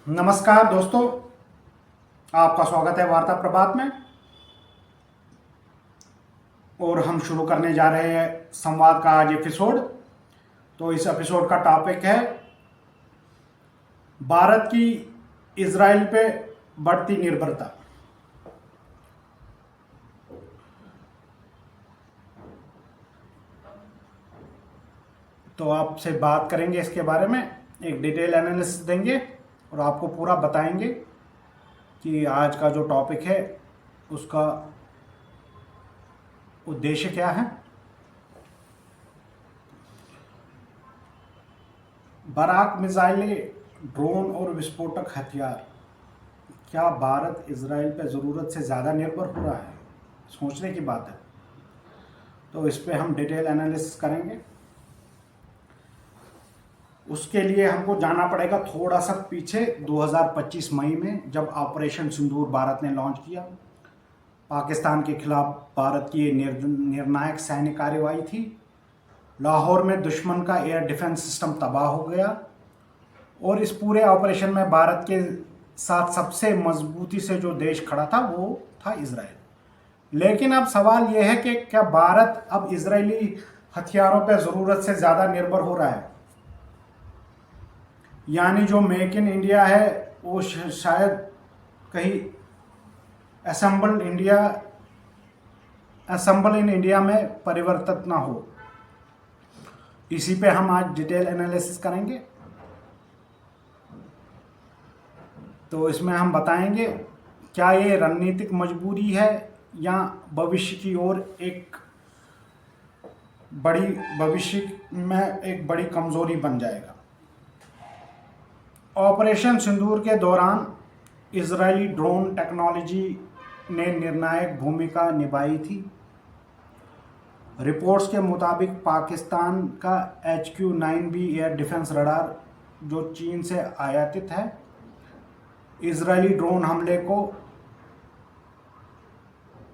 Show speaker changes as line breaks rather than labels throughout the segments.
नमस्कार दोस्तों, आपका स्वागत है वार्ता प्रभात में। और हम शुरू करने जा रहे हैं संवाद का आज एपिसोड। तो इस एपिसोड का टॉपिक है भारत की इजराइल पे बढ़ती निर्भरता। तो आपसे बात करेंगे इसके बारे में, एक डिटेल एनालिसिस देंगे और आपको पूरा बताएंगे कि आज का जो टॉपिक है उसका उद्देश्य क्या है। बराक मिसाइलें, ड्रोन और विस्फोटक हथियार, क्या भारत इजराइल पर ज़रूरत से ज़्यादा निर्भर हो रहा है? सोचने की बात है। तो इस पे हम डिटेल एनालिसिस करेंगे। उसके लिए हमको जाना पड़ेगा थोड़ा सा पीछे। 2025 मई में जब ऑपरेशन सिंदूर भारत ने लॉन्च किया, पाकिस्तान के खिलाफ भारत की निर्णायक सैन्य कार्रवाई थी। लाहौर में दुश्मन का एयर डिफेंस सिस्टम तबाह हो गया और इस पूरे ऑपरेशन में भारत के साथ सबसे मजबूती से जो देश खड़ा था वो था इजराइल। लेकिन अब सवाल यह है कि क्या भारत अब इजरायली हथियारों पर ज़रूरत से ज़्यादा निर्भर हो रहा है? यानी जो मेक इन इंडिया है वो शायद कहीं असेंबल इन इंडिया में परिवर्तित ना हो। इसी पे हम आज डिटेल एनालिसिस करेंगे। तो इसमें हम बताएंगे क्या ये रणनीतिक मजबूरी है या भविष्य की ओर भविष्य में एक बड़ी कमजोरी बन जाएगा। ऑपरेशन सिंदूर के दौरान इजरायली ड्रोन टेक्नोलॉजी ने निर्णायक भूमिका निभाई थी। रिपोर्ट्स के मुताबिक पाकिस्तान का HQ-9B एयर डिफेंस रडार जो चीन से आयातित है, इजरायली ड्रोन हमले को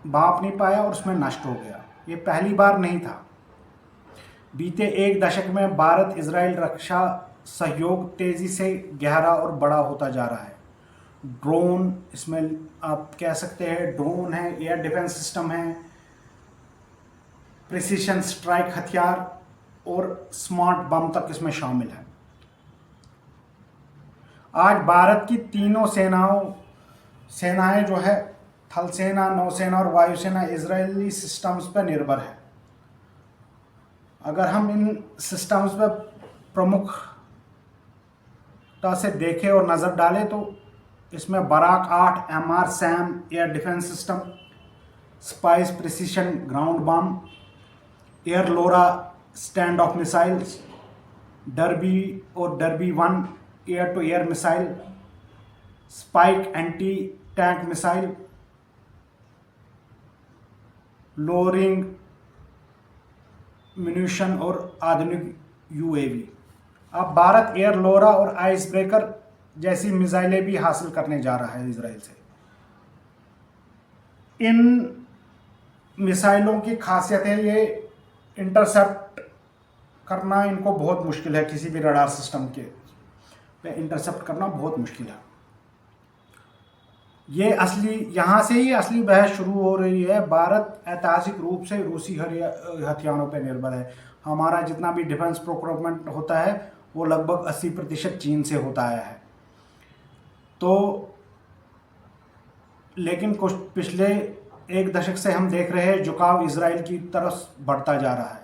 भांप नहीं पाया और उसमें नष्ट हो गया। ये पहली बार नहीं था। बीते एक दशक में भारत इजराइल रक्षा सहयोग तेजी से गहरा और बड़ा होता जा रहा है। ड्रोन, इसमें आप कह सकते हैं ड्रोन है, एयर डिफेंस सिस्टम है, प्रिसीशन स्ट्राइक हथियार और स्मार्ट बम तक इसमें शामिल है। आज भारत की तीनों सेनाएं जो है, थल सेना, नौसेना और वायुसेना, इजरायली सिस्टम्स पर निर्भर है। अगर हम इन सिस्टम्स पर प्रमुखता से देखें और नज़र डालें तो इसमें Barak 8 MR-SAM air defence system, Spice precision ground bomb, air LORA stand off missiles, Derby और Derby 1 air to air missile, Spike anti tank missile, loitering munition और आधुनिक UAV। अब भारत एयर लोरा और आइस ब्रेकर जैसी मिसाइलें भी हासिल करने जा रहा है इजराइल से। इन मिसाइलों की खासियत है ये इंटरसेप्ट करना इनको बहुत मुश्किल है। किसी भी रडार सिस्टम के पे इंटरसेप्ट करना बहुत मुश्किल है। यहाँ से ही असली बहस शुरू हो रही है। भारत ऐतिहासिक रूप से रूसी हथियारों पर निर्भर है। हमारा जितना भी डिफेंस प्रोक्योरमेंट होता है वो लगभग 80% चीन से होता आया है। तो लेकिन कुछ पिछले एक दशक से हम देख रहे हैं झुकाव इजराइल की तरफ बढ़ता जा रहा है।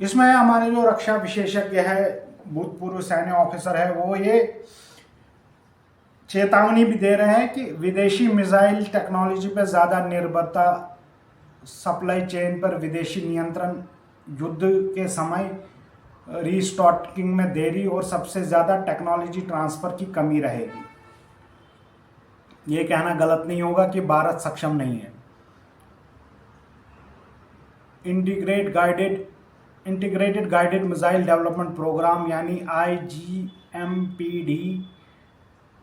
इसमें हमारे जो रक्षा विशेषज्ञ है, भूतपूर्व सैन्य ऑफिसर है, वो ये चेतावनी भी दे रहे हैं कि विदेशी मिसाइल टेक्नोलॉजी पर ज़्यादा निर्भरता, सप्लाई चेन पर विदेशी नियंत्रण, युद्ध के समय रीस्टॉकिंग में देरी और सबसे ज़्यादा टेक्नोलॉजी ट्रांसफ़र की कमी रहेगी। ये कहना गलत नहीं होगा कि भारत सक्षम नहीं है। Integrated guided missile development programme यानी IGMPD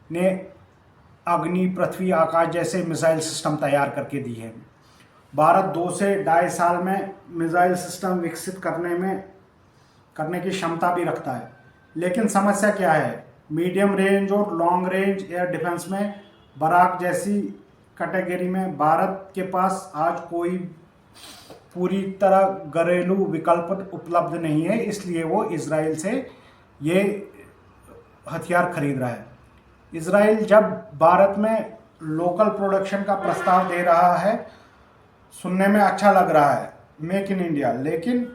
ने अग्नि, पृथ्वी, आकाश जैसे मिसाइल सिस्टम तैयार करके दी है। भारत 2 से 2.5 साल में मिसाइल सिस्टम विकसित करने की क्षमता भी रखता है। लेकिन समस्या क्या है? मीडियम रेंज और लॉन्ग रेंज एयर डिफेंस में बराक जैसी कैटेगरी में भारत के पास आज कोई पूरी तरह घरेलू विकल्प उपलब्ध नहीं है, इसलिए वो इजराइल से ये हथियार खरीद रहा है। इजराइल जब भारत में लोकल प्रोडक्शन का प्रस्ताव दे रहा है, सुनने में अच्छा लग रहा है, मेक इन इंडिया, लेकिन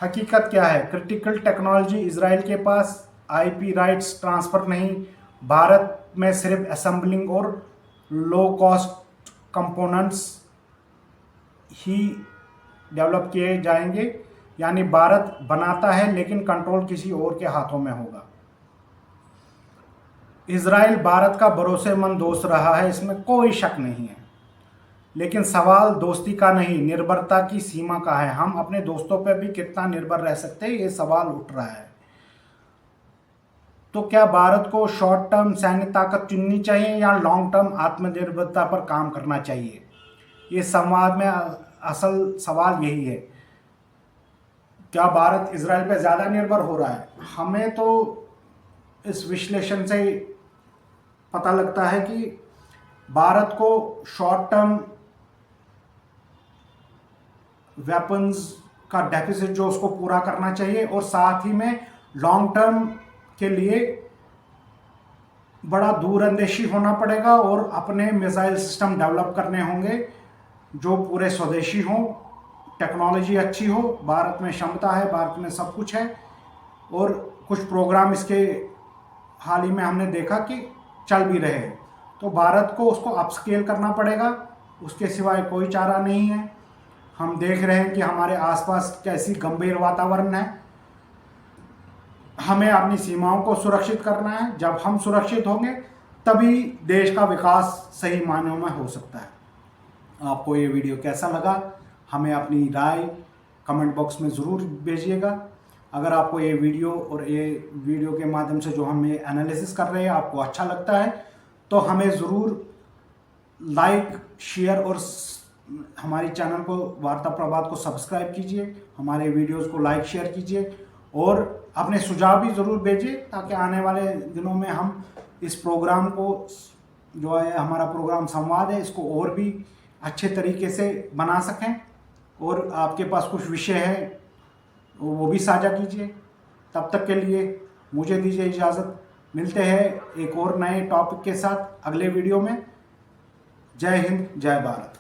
हकीकत क्या है? क्रिटिकल टेक्नोलॉजी इजराइल के पास आईपी राइट्स ट्रांसफ़र नहीं, भारत में सिर्फ असेंबलिंग और लो कॉस्ट कंपोनेंट्स ही डेवलप किए जाएंगे, यानी भारत बनाता है लेकिन कंट्रोल किसी और के हाथों में होगा। इजराइल भारत का भरोसेमंद दोस्त रहा है, इसमें कोई शक नहीं है, लेकिन सवाल दोस्ती का नहीं, निर्भरता की सीमा का है। हम अपने दोस्तों पर भी कितना निर्भर रह सकते हैं, ये सवाल उठ रहा है। तो क्या भारत को शॉर्ट टर्म सैन्य ताकत चुननी चाहिए या लॉन्ग टर्म आत्मनिर्भरता पर काम करना चाहिए? ये संवाद में असल सवाल यही है। क्या भारत इजराइल पर ज़्यादा निर्भर हो रहा है? हमें तो इस विश्लेषण से पता लगता है कि भारत को शॉर्ट टर्म वेपन्स का डेफिसिट जो उसको पूरा करना चाहिए, और साथ ही में लॉन्ग टर्म के लिए बड़ा दूरंदेशी होना पड़ेगा और अपने मिसाइल सिस्टम डेवलप करने होंगे जो पूरे स्वदेशी हों, टेक्नोलॉजी अच्छी हो। भारत में क्षमता है, भारत में सब कुछ है, और कुछ प्रोग्राम इसके हाल ही में हमने देखा कि चल भी रहे हैं। तो भारत को उसको अपस्केल करना पड़ेगा, उसके सिवाय कोई चारा नहीं है। हम देख रहे हैं कि हमारे आसपास कैसी गंभीर वातावरण है। हमें अपनी सीमाओं को सुरक्षित करना है। जब हम सुरक्षित होंगे तभी देश का विकास सही मायनों में हो सकता है। आपको ये वीडियो कैसा लगा, हमें अपनी राय कमेंट बॉक्स में ज़रूर भेजिएगा। अगर आपको ये वीडियो और ये वीडियो के माध्यम से जो हम ये एनालिसिस कर रहे हैं आपको अच्छा लगता है, तो हमें ज़रूर लाइक, शेयर और हमारे चैनल को वार्ता प्रभात को सब्सक्राइब कीजिए, हमारे वीडियोस को लाइक शेयर कीजिए, और अपने सुझाव भी ज़रूर भेजिए, ताकि आने वाले दिनों में हम इस प्रोग्राम को, जो है हमारा प्रोग्राम संवाद है, इसको और भी अच्छे तरीके से बना सकें। और आपके पास कुछ विषय है वो भी साझा कीजिए। तब तक के लिए मुझे दीजिए इजाज़त। मिलते हैं एक और नए टॉपिक के साथ अगले वीडियो में। जय हिंद, जय भारत।